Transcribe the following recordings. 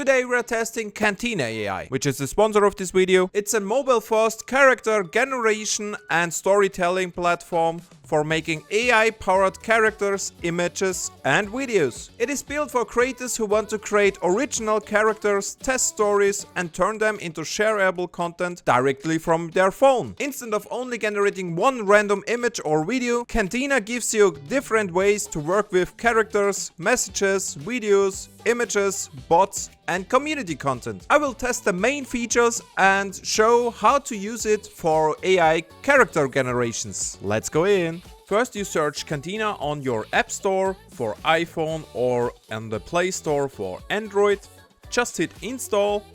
Today we're testing Cantina AI, which is the sponsor of this video. It's a mobile-first character generation and storytelling platform for making AI-powered characters, images, and videos. It is built for creators who want to create original characters, test stories, and turn them into shareable content directly from their phone. Instead of only generating one random image or video, Cantina gives you different ways to work with characters, messages, videos, images, bots, and community content. I will test the main features and show how to use it for AI character generations. Let's go in. First, you search Cantina on your App Store for iPhone or on the Play Store for Android. Just hit install.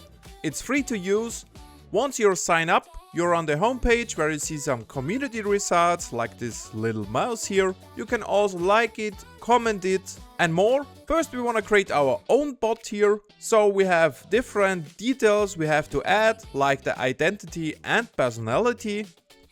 It's free to use. Once you're signed up, you're on the homepage where you see some community results like this little mouse here. You can also like it, comment it, and more. First, we want to create our own bot here. So we have different details we have to add, like the identity and personality.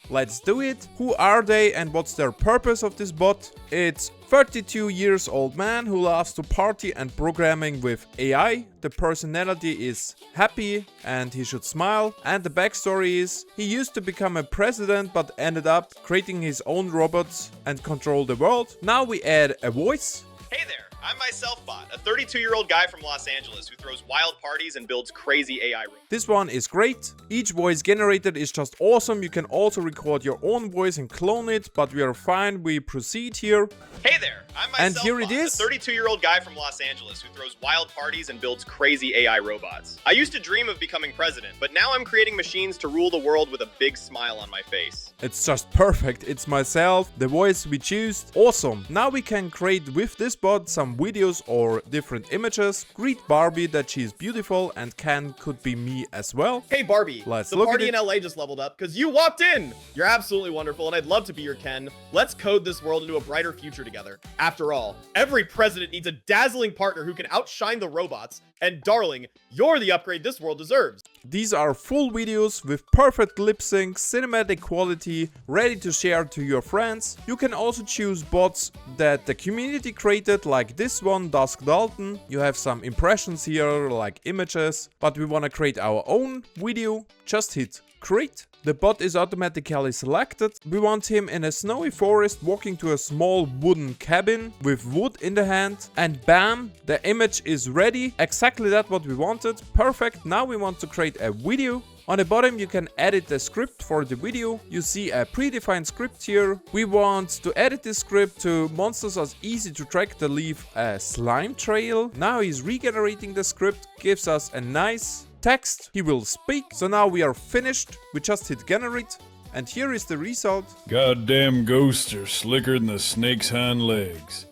Let's do it. Who are they and what's their purpose of this bot? It's 32 years old man who loves to party and programming with AI. The personality is happy and he should smile. And the backstory is he used to become a president but ended up creating his own robots and control the world. Now we add a voice. Hey there, I'm MyselfBot, a 32-year-old guy from Los Angeles who throws wild parties and builds crazy AI robots. This one is great. Each voice generated is just awesome. You can also record your own voice and clone it, but we are fine. We proceed here. Hey there, I'm MyselfBot, And here it is. a 32-year-old guy from Los Angeles who throws wild parties and builds crazy AI robots. I used to dream of becoming president, but now I'm creating machines to rule the world with a big smile on my face. It's just perfect. It's myself, the voice we choose. Awesome. Now we can create with this bot some videos or different images. Greet Barbie that she is beautiful, and Ken could be me as well. Hey Barbie, Let's the look party at in LA just leveled up because you walked in. You're absolutely wonderful and I'd love to be your Ken. Let's code this world into a brighter future together. After all, every president needs a dazzling partner who can outshine the robots. And darling, you're the upgrade this world deserves. These are full videos with perfect lip sync, cinematic quality, ready to share to your friends. You can also choose bots that the community created, like this one, Dusk Dalton. You have some impressions here, like images, but we want to create our own video. Just hit create. The bot is automatically selected. We want him in a snowy forest walking to a small wooden cabin with wood in the hand, and bam, the image is ready. Exactly that what we wanted. Perfect. Now we want to create a video. On the bottom you can edit the script for the video. You see a predefined script here. We want to edit this script to monsters as easy to track to leave a slime trail. Now he's regenerating the script, gives us a nice text. He will speak. So now we are finished. We just hit generate. And here is the result. Goddamn ghosts are slicker than the snake's hind legs.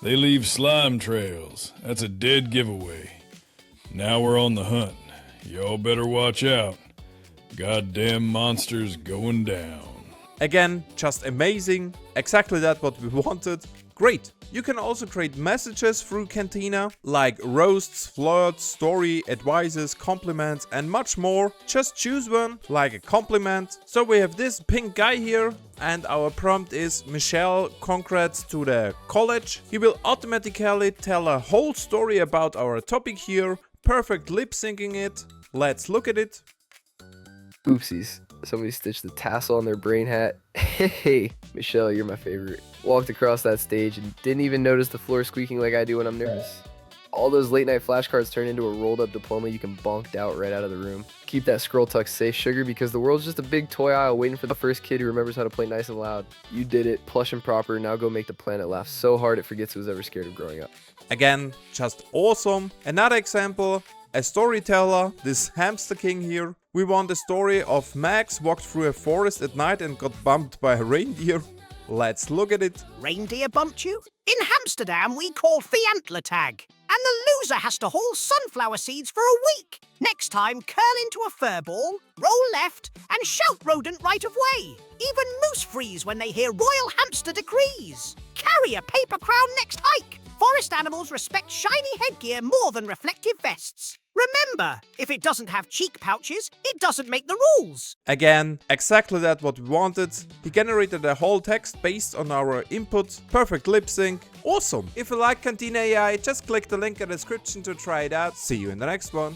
They leave slime trails. That's a dead giveaway. Now we're on the hunt. Y'all better watch out. Goddamn monsters going down. Again, just amazing. Exactly that what we wanted. Great. You can also create messages through Cantina, like roasts, flirts, story, advices, compliments, and much more. Just choose one, like a compliment. So we have this pink guy here, and our prompt is Michelle, congrats to the college. He will automatically tell a whole story about our topic here. Perfect lip syncing it. Let's look at it. Oopsies. Somebody stitched the tassel on their brain hat. Hey, Michelle, you're my favorite. Walked across that stage and didn't even notice the floor squeaking like I do when I'm nervous. All those late night flashcards turn into a rolled up diploma you can bonk out right out of the room. Keep that scroll tuck safe, sugar, because the world's just a big toy aisle waiting for the first kid who remembers how to play nice and loud. You did it, plush and proper. Now go make the planet laugh so hard it forgets it was ever scared of growing up. Again, just awesome. Another example, a storyteller, this hamster king here. We want a story of Max walked through a forest at night and got bumped by a reindeer. Let's look at it. Reindeer bumped you? In Amsterdam, we call the tag. And the loser has to haul sunflower seeds for a week. Next time, curl into a fur ball, roll left, and shout rodent right of way. Even moose freeze when they hear royal hamster decrees. Carry a paper crown next hike. Forest animals respect shiny headgear more than reflective vests. Remember, if it doesn't have cheek pouches, it doesn't make the rules. Again, exactly that what we wanted. He generated a whole text based on our input. Perfect lip sync. Awesome! If you like Cantina AI, just click the link in the description to try it out. See you in the next one.